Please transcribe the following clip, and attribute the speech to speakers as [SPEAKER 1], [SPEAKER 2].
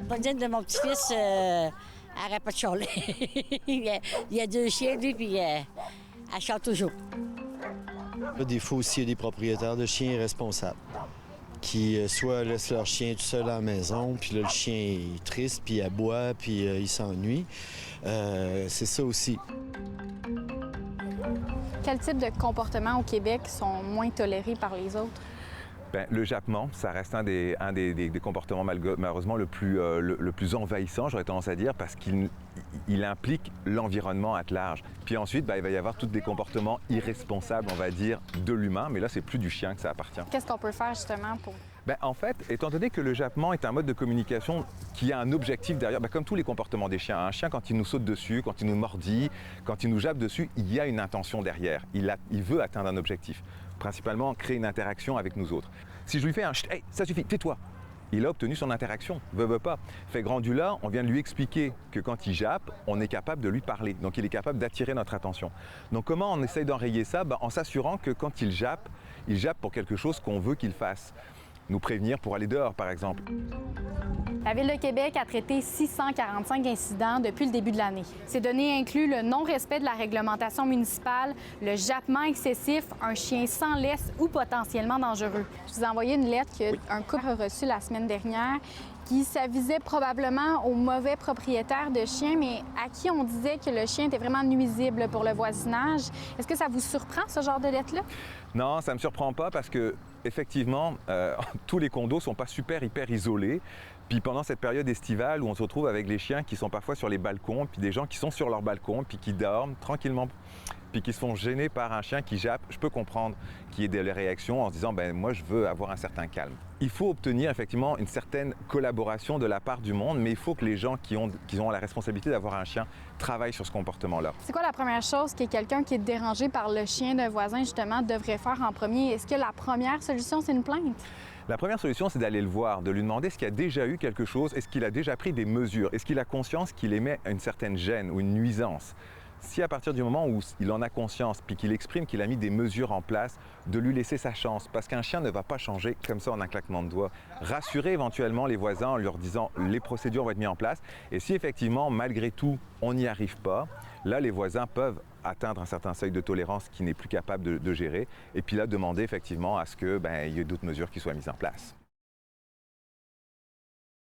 [SPEAKER 1] voisine de mon petit-fils, elle n'arrête pas de chialer. il y a 2 chiens, lui, puis elle chante toujours.
[SPEAKER 2] Là, des fois aussi, il y a des propriétaires de chiens irresponsables qui soit laissent leur chien tout seul à la maison, puis là, le chien est triste, puis il aboie, puis il s'ennuie. C'est ça aussi.
[SPEAKER 3] Quel type de comportements au Québec sont moins tolérés par les autres?
[SPEAKER 4] Bien, le jappement, ça reste un des comportements malheureusement le plus envahissant, j'aurais tendance à dire, parce qu'il implique l'environnement à large. Puis ensuite, il va y avoir tous des comportements irresponsables, on va dire, de l'humain, mais là, c'est plus du chien que ça appartient.
[SPEAKER 3] Qu'est-ce qu'on peut faire justement pour...
[SPEAKER 4] En fait, étant donné que le jappement est un mode de communication qui a un objectif derrière, comme tous les comportements des chiens, un chien, quand il nous saute dessus, quand il nous mordit, quand il nous jappe dessus, il y a une intention derrière. Il veut atteindre un objectif, principalement créer une interaction avec nous autres. Si je lui fais un « Hey, ça suffit, tais-toi !» il a obtenu son interaction, veut pas. Fait Grandula, on vient de lui expliquer que quand il jappe, on est capable de lui parler. Donc il est capable d'attirer notre attention. Donc comment on essaye d'enrayer ça? En s'assurant que quand il jappe pour quelque chose qu'on veut qu'il fasse. Nous prévenir pour aller dehors, par exemple.
[SPEAKER 3] La Ville de Québec a traité 645 incidents depuis le début de l'année. Ces données incluent le non-respect de la réglementation municipale, le jappement excessif, un chien sans laisse ou potentiellement dangereux. Je vous ai envoyé une lettre qu'un couple a reçue la semaine dernière qui s'avisait probablement aux mauvais propriétaires de chiens, mais à qui on disait que le chien était vraiment nuisible pour le voisinage. Est-ce que ça vous surprend, ce genre de lettre-là?
[SPEAKER 4] Non, ça ne me surprend pas parce que, effectivement, tous les condos ne sont pas hyper isolés. Puis pendant cette période estivale où on se retrouve avec les chiens qui sont parfois sur les balcons, puis des gens qui sont sur leur balcon, puis qui dorment tranquillement, puis qui se font gêner par un chien qui jappe, je peux comprendre qu'il y ait des réactions en se disant moi je veux avoir un certain calme. Il faut obtenir effectivement une certaine collaboration de la part du monde, mais il faut que les gens qui ont la responsabilité d'avoir un chien travaillent sur ce comportement-là.
[SPEAKER 3] C'est quoi la première chose que quelqu'un qui est dérangé par le chien d'un voisin justement devrait faire en premier? Est-ce que la première solution, c'est une plainte?
[SPEAKER 4] La première solution, c'est d'aller le voir, de lui demander est-ce qu'il a déjà eu quelque chose, est-ce qu'il a déjà pris des mesures, est-ce qu'il a conscience qu'il émet une certaine gêne ou une nuisance. Si à partir du moment où il en a conscience, puis qu'il exprime qu'il a mis des mesures en place, de lui laisser sa chance, parce qu'un chien ne va pas changer comme ça en un claquement de doigts. Rassurer éventuellement les voisins en leur disant les procédures vont être mises en place, et si effectivement, malgré tout, on n'y arrive pas, là les voisins peuvent atteindre un certain seuil de tolérance qui n'est plus capable de gérer, et puis là demander effectivement à ce qu'il y ait d'autres mesures qui soient mises en place.